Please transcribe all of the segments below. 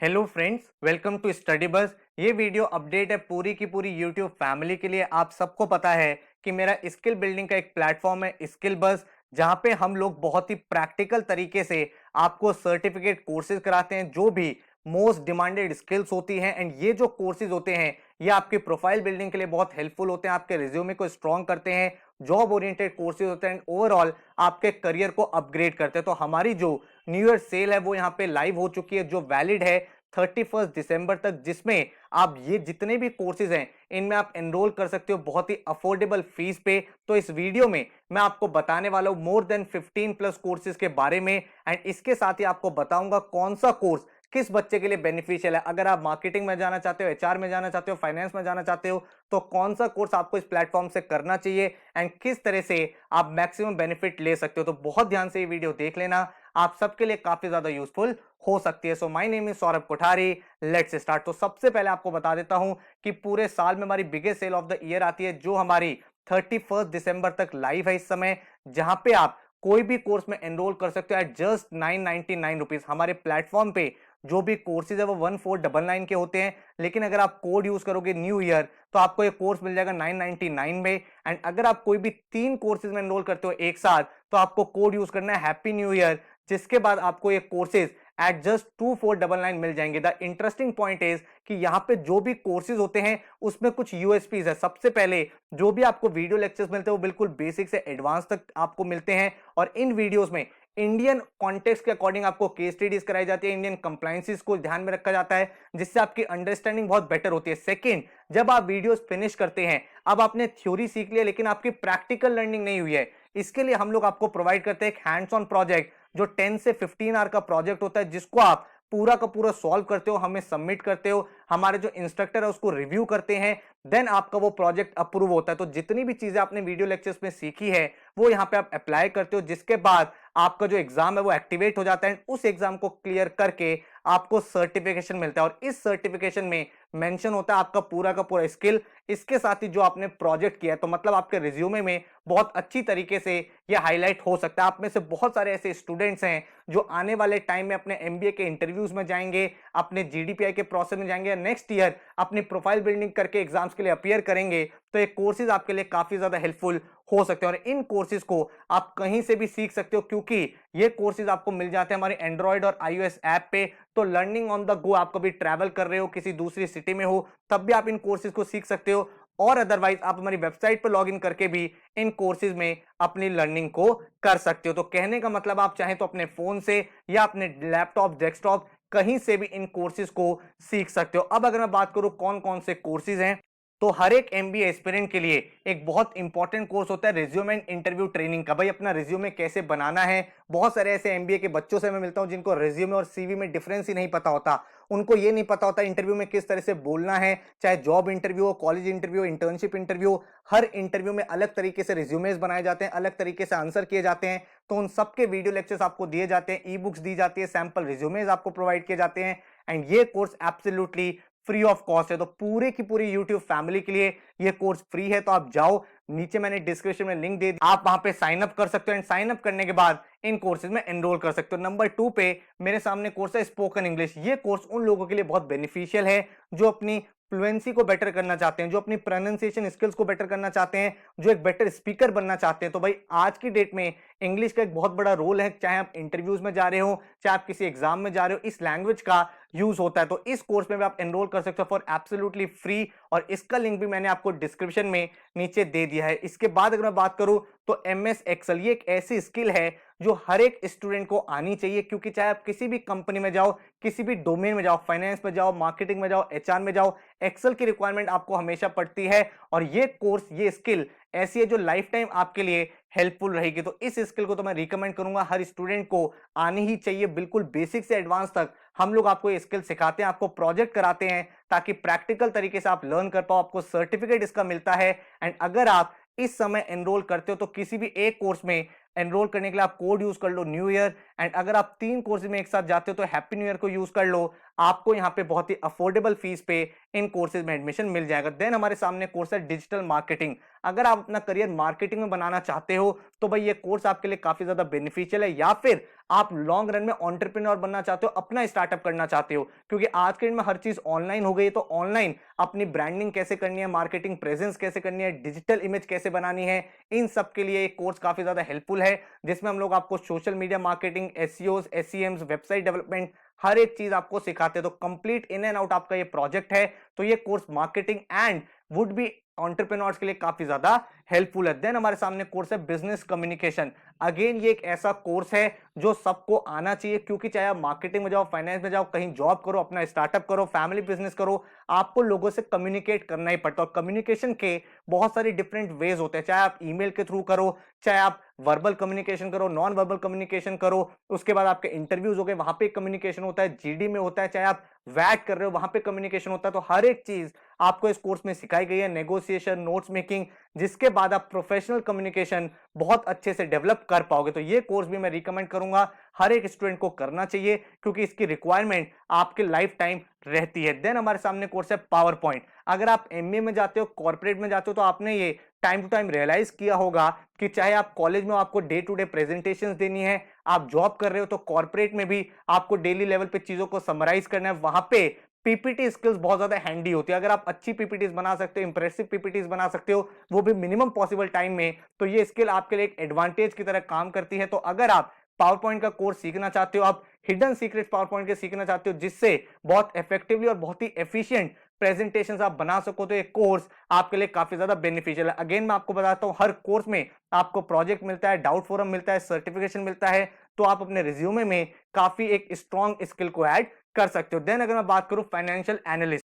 Hello friends, welcome to study bus. ये video update है पूरी की पूरी यूट्यूब फैमिली के लिए। आप सबको पता है कि मेरा स्किल बिल्डिंग का एक प्लेटफॉर्म है स्किल बस, जहां पे हम लोग बहुत ही प्रैक्टिकल तरीके से आपको सर्टिफिकेट कोर्सेज कराते हैं जो भी मोस्ट डिमांडेड स्किल्स होती हैं। एंड ये जो कोर्सेज होते हैं ये आपकी प्रोफाइल बिल्डिंग के लिए बहुत हेल्पफुल होते हैं, आपके रिज्यूमे को स्ट्रॉन्ग करते हैं, जॉब ओरिएंटेड कोर्सेज होते हैं, ओवरऑल आपके करियर को अपग्रेड करते हैं। तो हमारी जो न्यू ईयर सेल है वो यहाँ पे लाइव हो चुकी है, जो वैलिड है 31 दिसंबर तक, जिसमें आप ये जितने भी कोर्सेज हैं इनमें आप एनरोल कर सकते हो बहुत ही अफोर्डेबल फीस पे। तो इस वीडियो में मैं आपको बताने वाला हूं मोर देन 15 प्लस कोर्सेज के बारे में। एंड इसके साथ ही आपको बताऊंगा कौन सा कोर्स किस बच्चे के लिए बेनिफिशियल है। अगर आप मार्केटिंग में जाना चाहते हो, एचआर में जाना चाहते हो, फाइनेंस में जाना चाहते हो, तो कौन सा कोर्स आपको इस प्लेटफॉर्म से करना चाहिए एंड किस तरह से आप मैक्सिमम बेनिफिट ले सकते हो। तो बहुत ध्यान से ये वीडियो देख लेना, आप सबके लिए काफी ज्यादा यूजफुल हो सकती है। So my name is Saurabh Kothari, let's start. तो सबसे पहले आपको बता देता हूं कि पूरे साल में हमारी biggest sale of the year आती है जो हमारी 31 दिसंबर तक लाइव है इस समय, जहां पे आप कोई भी कोर्स में एनरोल कर सकते हो एट जस्ट 999 रुपीज। हमारे प्लेटफॉर्म पे जो भी कोर्सेज है वो 1499 के होते हैं, लेकिन अगर आप कोड यूज करोगे न्यू ईयर तो आपको ये कोर्स मिल जाएगा 999 में। एंड अगर आप कोई भी 3 कोर्सेज में एनरोल करते हो एक साथ तो आपको कोड यूज करना है हैप्पी न्यू ईयर, जिसके बाद आपको ये कोर्सेज एट जस्ट 2499 मिल जाएंगे। द इंटरेस्टिंग पॉइंट इज कि यहाँ पे जो भी कोर्सेज होते हैं उसमें कुछ यूएसपीज है। सबसे पहले जो भी आपको वीडियो लेक्चर्स मिलते हैं वो बिल्कुल बेसिक से एडवांस तक आपको मिलते हैं, और इन वीडियोस में इंडियन कॉन्टेक्स्ट के अकॉर्डिंग आपको केस स्टडीज कराई जाती है, इंडियन कंप्लायंसेस को ध्यान में रखा जाता है, जिससे आपकी अंडरस्टैंडिंग बहुत बेटर होती है। सेकंड, जब आप वीडियोस फिनिश करते हैं, अब आपने थ्योरी सीख लिया लेकिन आपकी प्रैक्टिकल लर्निंग नहीं हुई है, इसके लिए हम लोग आपको प्रोवाइड करते हैं एक हैंड्स ऑन प्रोजेक्ट जो 10 से 15 आवर का प्रोजेक्ट होता है, जिसको आप पूरा का पूरा सॉल्व करते हो, हमें सबमिट करते हो, हमारे जो इंस्ट्रक्टर है उसको रिव्यू करते हैं, देन आपका वो प्रोजेक्ट अप्रूव होता है। तो जितनी भी चीजें आपने वीडियो लेक्चर्स में सीखी है वो यहाँ पे आप अप्लाई करते हो, जिसके बाद आपका जो एग्जाम है वो एक्टिवेट हो जाता है। उस एग्जाम को क्लियर करके आपको सर्टिफिकेशन मिलता है, और इस सर्टिफिकेशन में मेंशन होता है आपका पूरा का पूरा स्किल, इसके साथ ही जो आपने प्रोजेक्ट किया है। तो मतलब आपके रिज्यूमे में बहुत अच्छी तरीके से ये हाईलाइट हो सकता है। आप में से बहुत सारे ऐसे स्टूडेंट्स हैं जो आने वाले टाइम में अपने एमबीए के इंटरव्यूज में जाएंगे, अपने जीडीपीआई के प्रोसेस में जाएंगे, नेक्स्ट ईयर अपनी प्रोफाइल बिल्डिंग करके एग्जाम्स के लिए अपीयर करेंगे। तो ये कोर्सेज आपके लिए काफी ज्यादा हेल्पफुल हो सकते हैं, और इन कोर्सेज को आप कहीं से भी सीख सकते हो क्योंकि ये कोर्सेज आपको मिल जाते हैं हमारे एंड्रॉइड और आईओएस ऐप पे। तो लर्निंग ऑन द गो, आप कभी ट्रैवल कर रहे हो, किसी दूसरी सिटी में हो, तब भी आप इन कोर्सेज को सीख सकते हो, और अदरवाइज आप हमारी वेबसाइट पर लॉग इन करके भी इन कोर्सेज में अपनी लर्निंग को कर सकते हो। तो कहने का मतलब आप चाहें तो अपने फोन से या अपने लैपटॉप, डेस्कटॉप, कहीं से भी इन कोर्सेज को सीख सकते हो। अब अगर मैं बात करूं कौन कौन से कोर्सेज हैं, तो हर एक एमबीए एस्पिरेंट के लिए एक बहुत इंपॉर्टेंट कोर्स होता है रिज्यूमे एंड इंटरव्यू ट्रेनिंग का। भाई अपना रिज्यूमे कैसे बनाना है, बहुत सारे ऐसे एमबीए के बच्चों से मैं मिलता हूं जिनको रिज्यूमे और सीवी में डिफरेंस ही नहीं पता होता। उनको ये नहीं पता होता इंटरव्यू में किस तरह से बोलना है, चाहे जॉब इंटरव्यू हो, कॉलेज इंटरव्यू, इंटर्नशिप इंटरव्यू, हर इंटरव्यू में अलग तरीके से रिज्यूमेज बनाए जाते हैं, अलग तरीके से आंसर किए जाते हैं। तो उन सबके वीडियो लेक्चर्स आपको दिए जाते हैं, ई बुक्स दी जाती है, सैंपल रिज्यूमेज आपको प्रोवाइड किए जाते हैं, एंड ये course absolutely free of cost है। तो पूरे की पूरी यूट्यूब फैमिली के लिए ये कोर्स फ्री है। तो आप जाओ, नीचे मैंने डिस्क्रिप्शन में लिंक दे दी, आप वहां पे साइन अप कर सकते हो, एंड साइन अप करने के बाद इन कोर्सेज में एनरोल कर सकते हो। नंबर 2 पे मेरे सामने कोर्स है स्पोकन इंग्लिश। ये कोर्स उन लोगों के लिए बहुत बेनिफिशियल है जो अपनी फ्लुएंसी को बेटर करना चाहते हैं, जो अपनी प्रोनाउंसिएशन स्किल्स को बेटर करना चाहते हैं, जो एक बेटर स्पीकर बनना चाहते हैं। तो भाई आज की डेट में इंग्लिश का एक बहुत बड़ा रोल है, चाहे आप इंटरव्यूज में जा रहे हो, चाहे आप किसी एग्जाम में जा रहे हो, इस लैंग्वेज का यूज होता है। तो इस कोर्स में भी आप एनरोल कर सकते हो फॉर एब्सोल्युटली फ्री, और इसका लिंक भी मैंने आपको डिस्क्रिप्शन में नीचे दे दिया है। इसके बाद अगर मैं बात करूं तो एमएस एक्सेल, ये एक ऐसी स्किल है जो हर एक स्टूडेंट को आनी चाहिए, क्योंकि चाहे आप किसी भी कंपनी में जाओ, किसी भी डोमेन में जाओ, फाइनेंस में जाओ, मार्केटिंग में जाओ, एचआर में जाओ, एक्सेल की रिक्वायरमेंट आपको हमेशा पड़ती है। और ये कोर्स, ये स्किल ऐसी है जो लाइफ टाइम आपके लिए हेल्पफुल रहेगी। तो इस स्किल को तो मैं रिकमेंड करूंगा हर स्टूडेंट को आनी ही चाहिए, बिल्कुल बेसिक से एडवांस तक हम लोग आपको ये स्किल सिखाते हैं, आपको प्रोजेक्ट कराते हैं ताकि प्रैक्टिकल तरीके से आप लर्न कर पाओ, आपको सर्टिफिकेट इसका मिलता है। एंड अगर आप इस समय एनरोल करते हो तो किसी भी एक कोर्स में एनरोल करने के लिए आप कोड यूज कर लो न्यू ईयर, एंड अगर आप 3 कोर्स में एक साथ जाते हो तो हैप्पी न्यू ईयर को यूज कर लो। आपको यहाँ पे बहुत ही अफोर्डेबल फीस पे इन कोर्सेज में एडमिशन मिल जाएगा। देन हमारे सामने कोर्स है डिजिटल मार्केटिंग। अगर आप अपना करियर मार्केटिंग में बनाना चाहते हो तो भाई ये कोर्स आपके लिए काफी ज्यादा बेनिफिशियल है, या फिर आप लॉन्ग रन में एंटरप्रेन्योर बनना चाहते हो, अपना स्टार्टअप करना चाहते हो, क्योंकि आज के दिन में हर चीज ऑनलाइन हो गई है, तो ऑनलाइन अपनी ब्रांडिंग कैसे करनी है, मार्केटिंग प्रेजेंस कैसे करनी है, डिजिटल इमेज कैसे बनानी है, इन सब के लिए एक कोर्स काफी ज्यादा हेल्पफुल है, जिसमें हम लोग आपको social media marketing, SEO, SEMs, website development, हर एक चीज आपको सिखाते हैं। तो कंप्लीट इन एंड आउट आपका ये प्रोजेक्ट है। तो ये course marketing and would be entrepreneurs के लिए काफी ज्यादा हेल्पफुल है। देन हमारे सामने कोर्स है बिजनेस कम्युनिकेशन। अगेन ये एक ऐसा कोर्स है जो सबको आना चाहिए, क्योंकि चाहे आप मार्केटिंग में जाओ, फाइनेंस में जाओ, कहीं जॉब करो, अपना स्टार्टअप करो, फैमिली बिजनेस करो, आपको लोगों से कम्युनिकेट करना ही पड़ता है। और कम्युनिकेशन के बहुत सारी डिफरेंट वेज होते हैं, चाहे आप ईमेल के थ्रू करो, चाहे आप वर्बल कम्युनिकेशन करो, नॉन वर्बल कम्युनिकेशन करो, उसके बाद आपके इंटरव्यूज हो गए, वहां पे कम्युनिकेशन होता है, जीडी में होता है, चाहे आप वैट कर रहे हो वहां पे कम्युनिकेशन होता है। तो हर एक चीज आपको इस कोर्स में सिखाई गई है, नेगोशिएशन, नोट्स मेकिंग, जिसके बाद आप प्रोफेशनल कम्युनिकेशन बहुत अच्छे से डेवलप कर पाओगे। तो ये कोर्स भी मैं रिकमेंड करूंगा, हर एक स्टूडेंट को करना चाहिए, क्योंकि इसकी रिक्वायरमेंट आपके लाइफ टाइम रहती है। देन हमारे सामने कोर्स है पावर पॉइंट। अगर आप एमबीए में जाते हो, कॉर्पोरेट में जाते हो, तो आपने ये टाइम टू टाइम रियलाइज किया होगा कि चाहे आप कॉलेज में आपको डे टू डे प्रेजेंटेशंस देनी है, आप जॉब कर रहे हो, तो कॉर्पोरेट में भी आपको डेली लेवल पे चीजों को समराइज करना है, वहां पे पीपीटी स्किल्स बहुत ज्यादा हैंडी होती है। अगर आप अच्छी पीपीटीज बना सकते हो, इंप्रेसिव पीपीटीज बना सकते हो, वो भी मिनिमम पॉसिबल टाइम में, तो ये स्किल आपके लिए एक एडवांटेज की तरह काम करती है। तो अगर आप पावर पॉइंट का कोर्स सीखना चाहते हो, आप हिडन सीक्रेट्स पावर पॉइंट के सीखना चाहते हो, जिससे बहुत इफेक्टिवली और बहुत ही एफिशिएंट प्रेजेंटेशंस आप बना सको, तो एक कोर्स आपके लिए काफी ज्यादा बेनिफिशियल है। अगेन मैं आपको बताता हूं, हर कोर्स में आपको प्रोजेक्ट मिलता है, डाउट फोरम मिलता है, सर्टिफिकेशन मिलता है, तो आप अपने रिज्यूमे में काफी एक स्ट्रॉन्ग स्किल को ऐड कर सकते हो। देन अगर मैं बात करूं फाइनेंशियल एनालिस्ट,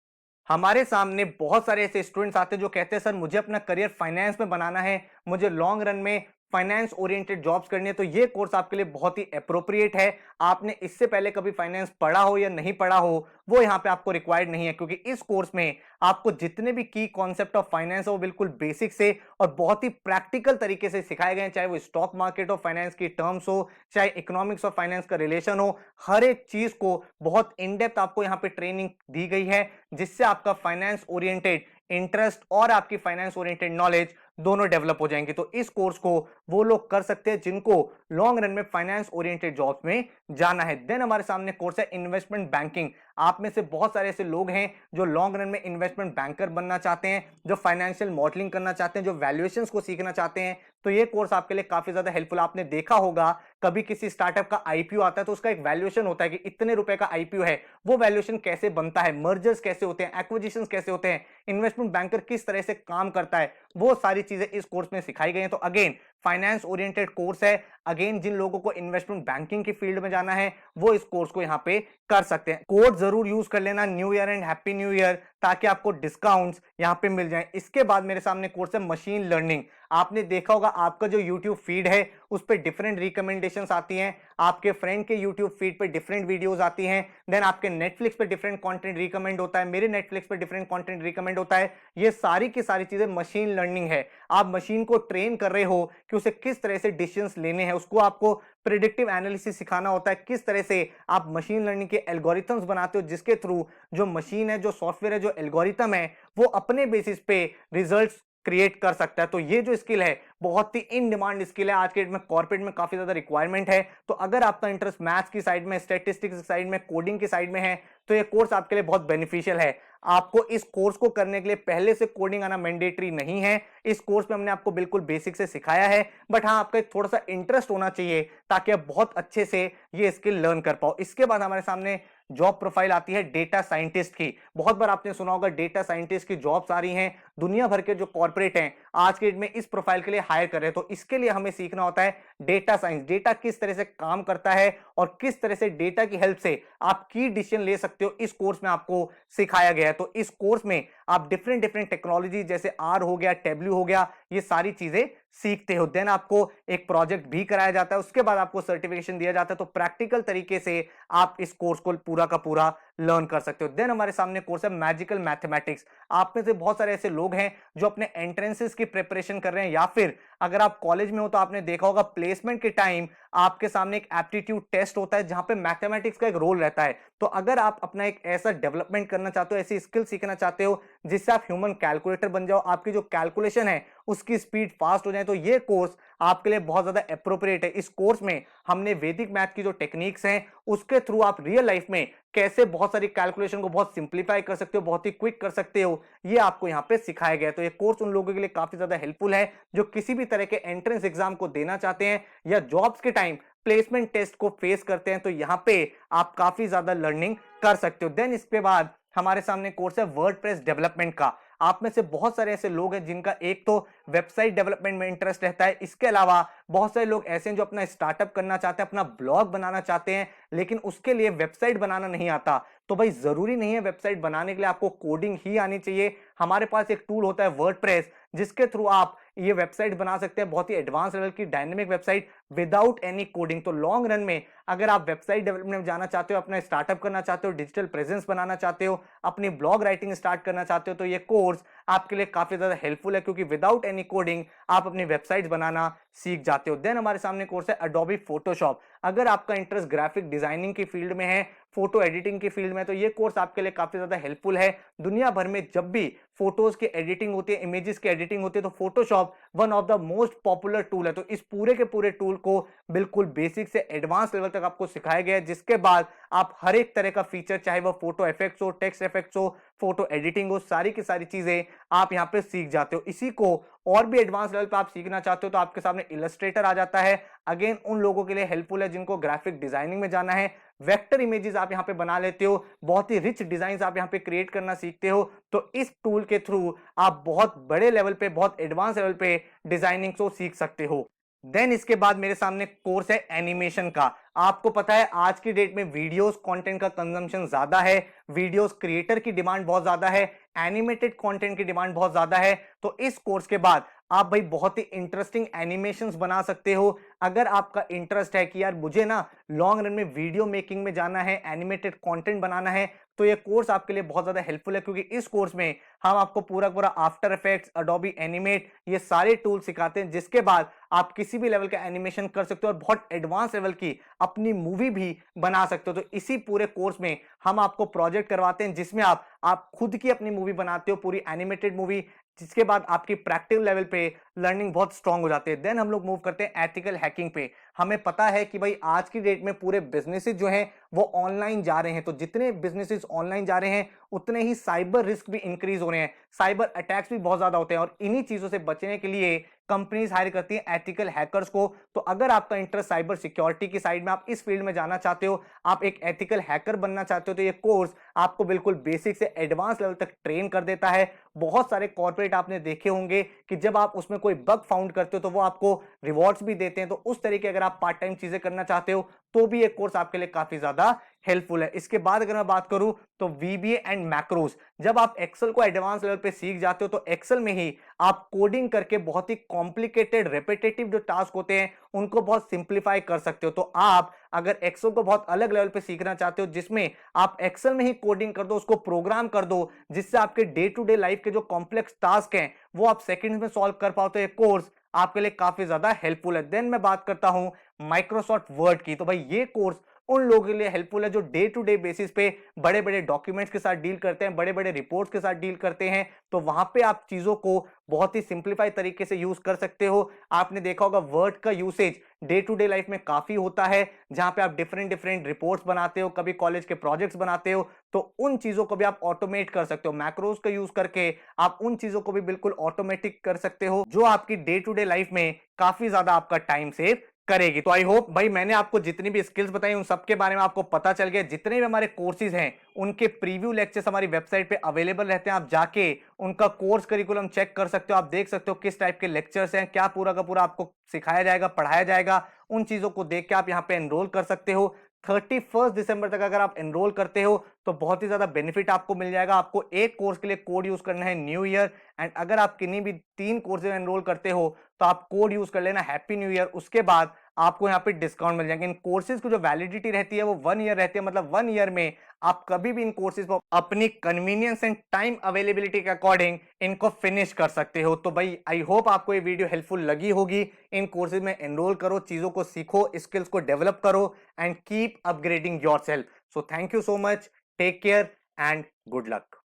हमारे सामने बहुत सारे ऐसे स्टूडेंट्स आते हैं जो कहते हैं सर मुझे अपना करियर फाइनेंस में बनाना है, मुझे लॉन्ग रन में फाइनेंस ओरिएंटेड जॉब्स करनी है, तो ये कोर्स आपके लिए बहुत ही अप्रोप्रिएट है। आपने इससे पहले कभी फाइनेंस पढ़ा हो या नहीं पढ़ा हो, वो यहाँ पे आपको रिक्वायर्ड नहीं है, क्योंकि इस कोर्स में आपको जितने भी की कॉन्सेप्ट ऑफ फाइनेंस है वो बिल्कुल बेसिक से और बहुत ही प्रैक्टिकल तरीके से सिखाए गए हैं, चाहे वो स्टॉक मार्केट और फाइनेंस की टर्म्स हो, चाहे इकोनॉमिक्स और फाइनेंस का रिलेशन हो, हर एक चीज को बहुत इन डेप्थ आपको यहाँ पे ट्रेनिंग दी गई है, जिससे आपका फाइनेंस ओरिएंटेड इंटरेस्ट और आपकी फाइनेंस ओरिएंटेड नॉलेज दोनों डेवलप हो जाएंगे। तो इस कोर्स को वो लोग कर सकते हैं जिनको लॉन्ग रन में फाइनेंस ओरिएंटेड जॉब्स में जाना है। देन हमारे सामने कोर्स है इन्वेस्टमेंट बैंकिंग। आप में से बहुत सारे ऐसे लोग हैं जो लॉन्ग रन में इन्वेस्टमेंट बैंकर बनना चाहते हैं, जो फाइनेंशियल मॉडलिंग करना चाहते हैं, जो वैल्यूएशंस को सीखना चाहते हैं, तो ये कोर्स आपके लिए काफी ज्यादा हेल्पफुल। आपने देखा होगा कभी किसी स्टार्टअप का आईपीओ आता है तो उसका एक वैल्यूएशन होता है कि इतने रुपए का आईपीओ है, वो वैल्यूएशन कैसे बनता है, मर्जर्स कैसे होते हैं, एक्विजिशंस कैसे होते हैं, इन्वेस्टमेंट बैंकर किस तरह से काम करता है, वो सारी चीजें इस कोर्स में सिखाई गई हैं। तो अगेन फाइनेंस ओरिएंटेड कोर्स है। अगेन जिन लोगों को इन्वेस्टमेंट बैंकिंग की फील्ड में जाना है वो इस कोर्स को यहाँ पे कर सकते हैं। कोड जरूर यूज कर लेना new year and happy new year, ताकि आपको डिस्काउंट्स यहाँ पे मिल जाएं। इसके बाद मेरे सामने कोर्स है मशीन लर्निंग। आपने देखा होगा आपका जो यूट्यूब फीड है उस पर डिफरेंट रिकमेंडेशंस आती हैं, आपके फ्रेंड के यूट्यूब फीड पे डिफरेंट वीडियोस आती हैं, देन आपके नेटफ्लिक्स पे डिफरेंट कंटेंट रिकमेंड होता है, मेरे नेटफ्लिक्स पे डिफरेंट कंटेंट रिकमेंड होता है। ये सारी की सारी चीजें मशीन लर्निंग है। आप मशीन को ट्रेन कर रहे हो कि उसे किस तरह से डिसीजंस लेने हैं, उसको आपको प्रिडिक्टिव एनालिसिस सिखाना होता है, किस तरह से आप मशीन लर्निंग के एल्गोरिथम्स बनाते हो, जिसके थ्रू जो मशीन है, जो सॉफ्टवेयर है, जो एल्गोरिथम है, वो अपने बेसिस पे रिजल्ट्स क्रिएट कर सकता है। तो ये जो स्किल है बहुत ही इन डिमांड स्किल है, आज के डेट में कॉर्पोरेट में काफी ज्यादा रिक्वायरमेंट है। तो अगर आपका इंटरेस्ट मैथ्स की साइड में, स्टैटिस्टिक्स की साइड में, कोडिंग की साइड में है, तो ये कोर्स आपके लिए बहुत बेनिफिशियल है। आपको इस कोर्स को करने के लिए पहले से कोडिंग आना मैंडेटरी नहीं है। इस कोर्स में हमने आपको बिल्कुल बेसिक से सिखाया है, बट हाँ आपका थोड़ा सा इंटरेस्ट होना चाहिए ताकि आप बहुत अच्छे से ये स्किल लर्न कर पाओ। इसके बाद हमारे सामने जॉब प्रोफाइल आती है डेटा साइंटिस्ट की। बहुत बार आपने सुना होगा डेटा साइंटिस्ट की जॉब्स आ रही हैं, दुनिया भर के जो कॉर्पोरेट हैं आज के डेट में इस प्रोफाइल के लिए हायर कर रहे हैं। तो इसके लिए हमें सीखना होता है डेटा साइंस, डेटा किस तरह से काम करता है और किस तरह से डेटा की हेल्प से आप की डिसीजन ले सकते हो, इस कोर्स में आपको सिखाया गया है। तो इस कोर्स में आप डिफरेंट डिफरेंट टेक्नोलॉजी जैसे आर हो गया, टेबल्यू हो गया, ये सारी चीजें सीखते हो। देन आपको एक प्रोजेक्ट भी कराया जाता है, उसके बाद आपको सर्टिफिकेशन दिया जाता है। तो प्रैक्टिकल तरीके से आप इस कोर्स को पूरा का पूरा लर्न कर सकते हो। देन हमारे सामने कोर्स है मैजिकल मैथमेटिक्स। आप में से बहुत सारे ऐसे लोग हैं जो अपने एंट्रेंसेस की प्रिपरेशन कर रहे हैं, या फिर अगर आप कॉलेज में हो तो आपने देखा होगा प्लेसमेंट के टाइम आपके सामने एक एप्टीट्यूड टेस्ट होता है जहां पे मैथमेटिक्स का एक रोल रहता है। तो अगर आप अपना एक ऐसा डेवलपमेंट करना चाहते हो, ऐसी स्किल सीखना चाहते हो जिससे आप ह्यूमन कैलकुलेटर बन जाओ, आपकी जो कैलकुलेशन है उसकी स्पीड फास्ट हो जाए, तो ये कोर्स आपके लिए बहुत ज्यादा अप्रोप्रिएट है। इस कोर्स में हमने वैदिक मैथ की जो टेक्निक्स हैं उसके थ्रू आप रियल लाइफ में कैसे बहुत सारी कैलकुलेशन को बहुत सिंप्लीफाई कर सकते हो, बहुत ही क्विक कर सकते हो, ये आपको यहाँ पे सिखाया गया है। तो ये कोर्स उन लोगों के लिए काफी ज्यादा हेल्पफुल है जो किसी भी तरह के एंट्रेंस एग्जाम को देना चाहते हैं या जॉब्स के टाइम प्लेसमेंट टेस्ट को फेस करते हैं। तो यहाँ पे आप काफी ज्यादा लर्निंग कर सकते हो। देन इसके बाद हमारे सामने कोर्स है वर्डप्रेस डेवलपमेंट का। आप में से बहुत सारे ऐसे लोग हैं जिनका एक तो वेबसाइट डेवलपमेंट में इंटरेस्ट रहता है, इसके अलावा बहुत सारे लोग ऐसे हैं जो अपना स्टार्टअप करना चाहते हैं, अपना ब्लॉग बनाना चाहते हैं, लेकिन उसके लिए वेबसाइट बनाना नहीं आता। तो भाई जरूरी नहीं है वेबसाइट बनाने के लिए आपको कोडिंग ही आनी चाहिए। हमारे पास एक टूल होता है वर्डप्रेस जिसके थ्रू आप ये वेबसाइट बना सकते हैं, बहुत ही एडवांस लेवल की dynamic website without any coding. तो लॉन्ग रन में अगर आप वेबसाइट डेवलपमेंट में जाना चाहते हो, अपना स्टार्टअप करना चाहते हो, डिजिटल प्रेजेंस बनाना चाहते हो, अपनी ब्लॉग राइटिंग स्टार्ट करना चाहते हो, तो ये कोर्स आपके लिए काफी ज्यादा हेल्पफुल है क्योंकि विदाउट एनी कोडिंग आप अपनी वेबसाइट बनाना सीख जाते हो। देन हमारे सामने कोर्स है अडोबी फोटोशॉप। अगर आपका इंटरेस्ट ग्राफिक डिजाइनिंग की फील्ड में है, फोटो एडिटिंग की फील्ड में, तो ये कोर्स आपके लिए काफी ज्यादा हेल्पफुल है। दुनिया भर में जब भी फोटोज की एडिटिंग होती है, इमेजेस की एडिटिंग होती है, तो Photoshop one of the most popular tool है। तो इस पूरे के पूरे टूल को बिल्कुल बेसिक से एडवांस लेवल तक आपको सिखाया गया है, जिसके बाद आप हर एक तरह का फीचर, चाहे वो फोटो इफेक्ट्स हो, टेक्स्ट इफेक्ट्स हो, फोटो एडिटिंग हो, सारी की सारी चीजें आप यहाँ पे सीख जाते हो। इसी को और भी एडवांस लेवल पे आप सीखना चाहते हो तो आपके सामने इलस्ट्रेटर आ जाता है। अगेन उन लोगों के लिए हेल्पफुल है जिनको ग्राफिक डिजाइनिंग में जाना है। वेक्टर इमेजेस आप यहाँ पे बना लेते हो, बहुत ही रिच डिजाइन आप यहाँ पे क्रिएट करना सीखते हो। तो इस टूल के थ्रू आप बहुत बड़े लेवल पे, बहुत एडवांस लेवल पे डिजाइनिंग को सीख सकते हो। देन इसके बाद मेरे सामने कोर्स है एनिमेशन का। आपको पता है आज की डेट में वीडियोस कंटेंट का कंजम्पशन ज्यादा है, वीडियोस क्रिएटर की डिमांड बहुत ज्यादा है, एनिमेटेड कंटेंट की डिमांड बहुत ज्यादा है। तो इस कोर्स के बाद आप भाई बहुत ही इंटरेस्टिंग एनिमेशंस बना सकते हो। अगर आपका इंटरेस्ट है कि यार मुझे ना लॉन्ग रन में वीडियो मेकिंग में जाना है, एनिमेटेड कंटेंट बनाना है, तो ये कोर्स आपके लिए बहुत ज्यादा हेल्पफुल है क्योंकि इस कोर्स में हम आपको पूरा पूरा आफ्टर इफेक्ट्स, अडोबी एनिमेट, ये सारे टूल सिखाते हैं, जिसके बाद आप किसी भी लेवल का एनिमेशन कर सकते हो और बहुत एडवांस लेवल की अपनी मूवी भी बना सकते हो। तो इसी पूरे कोर्स में हम आपको प्रोजेक्ट करवाते हैं जिसमें आप खुद की अपनी मूवी बनाते हो, पूरी एनिमेटेड मूवी, जिसके बाद आपकी प्रैक्टिकल लेवल पे लर्निंग बहुत स्ट्रांग हो जाती है। देन हम लोग मूव करते हैं एथिकल हैकिंग पे। हमें पता है कि भाई आज की डेट में पूरे बिजनेसेस जो हैं वो ऑनलाइन जा रहे हैं, तो जितने बिजनेसेस ऑनलाइन जा रहे हैं उतने ही साइबर रिस्क भी इंक्रीज हो रहे हैं, साइबर अटैक्स भी बहुत ज्यादा होते हैं, और इन्हीं चीजों से बचने के लिए कंपनीज हायर करती हैं एथिकल हैकर्स को। तो अगर आपका इंटरेस्ट साइबर सिक्योरिटी की साइड में, आप इस फील्ड में जाना चाहते हो, आप एक एथिकल हैकर बनना चाहते हो, तो ये कोर्स आपको बिल्कुल बेसिक से एडवांस लेवल तक ट्रेन कर देता है। बहुत सारे कॉर्पोरेट आपने देखे होंगे कि जब आप उसमें कोई बग फाउंड करते हो तो वो आपको रिवॉर्ड्स भी देते हैं। तो उस तरीके अगर आप पार्ट टाइम चीजें करना चाहते हो तो भी एक कोर्स आपके लिए काफी ज्यादा हेल्पफुल है। इसके बाद अगर मैं बात करूं तो वीबीए एंड मैक्रोस। जब आप एक्सेल को एडवांस लेवल पे सीख जाते हो तो एक्सेल में ही आप कोडिंग करके बहुत ही कॉम्प्लिकेटेड रेपिटेटिव जो टास्क होते हैं उनको बहुत सिंप्लीफाई कर सकते हो। तो आप अगर एक्सेल को बहुत अलग लेवल पे सीखना चाहते हो जिसमें आप एक्सेल में ही कोडिंग कर दो, उसको प्रोग्राम कर दो, जिससे आपके डे टू डे लाइफ के जो कॉम्प्लेक्स टास्क हैं वो आप सेकंड्स में सॉल्व कर पाओ, तो ये कोर्स आपके लिए काफी ज्यादा हेल्पफुल है। देन मैं बात करता हूं माइक्रोसॉफ्ट वर्ड की। तो भाई ये कोर्स उन लोगों के लिए हेल्पफुल है जो डे टू डे बेसिस पे बड़े बड़े डॉक्यूमेंट्स के साथ डील करते हैं, बड़े बड़े रिपोर्ट्स के साथ डील करते हैं। तो वहां पे आप चीजों को बहुत ही सिंप्लीफाई तरीके से यूज कर सकते हो। आपने देखा होगा वर्ड का usage day to day life में काफी होता है, जहां पे आप डिफरेंट डिफरेंट रिपोर्ट्स बनाते हो, कभी कॉलेज के प्रोजेक्ट्स बनाते हो, तो उन चीजों को भी आप ऑटोमेट कर सकते हो। मैक्रोस का यूज करके आप उन चीजों को भी बिल्कुल ऑटोमेटिक कर सकते हो जो आपकी डे टू डे लाइफ में काफी ज्यादा आपका टाइम सेव करेगी। तो आई होप भाई मैंने आपको जितनी भी स्किल्स बताई उन सबके बारे में आपको पता चल गया। जितने भी हमारे कोर्सेज हैं उनके प्रीव्यू लेक्चर्स हमारी वेबसाइट पे अवेलेबल रहते हैं, आप जाके उनका कोर्स करिकुलम चेक कर सकते हो। आप देख सकते हो किस टाइप के लेक्चर्स हैं, क्या पूरा का पूरा आपको सिखाया जाएगा, पढ़ाया जाएगा, उन चीजों को देख के आप यहाँ पे एनरोल कर सकते हो। 31 दिसंबर तक अगर आप एनरोल करते हो तो बहुत ही ज्यादा बेनिफिट आपको मिल जाएगा। आपको एक कोर्स के लिए कोड यूज करना है न्यू ईयर, एंड अगर आप किन्हीं भी 3 कोर्सेज में एनरोल करते हो तो आप कोड यूज कर लेना हैप्पी न्यू ईयर। उसके बाद आपको यहाँ पे डिस्काउंट मिल जाएंगे। इन कोर्सेज की जो वैलिडिटी रहती है वो 1 ईयर रहती है, मतलब 1 ईयर में आप कभी भी इन कोर्सेज को अपनी कन्वीनियंस एंड टाइम अवेलेबिलिटी के अकॉर्डिंग इनको फिनिश कर सकते हो। तो भाई आई होप आपको ये वीडियो हेल्पफुल लगी होगी। इन कोर्सेज में एनरोल करो, चीजों को सीखो, स्किल्स को डेवलप करो and keep upgrading yourself. So thank you so much, take care and good luck.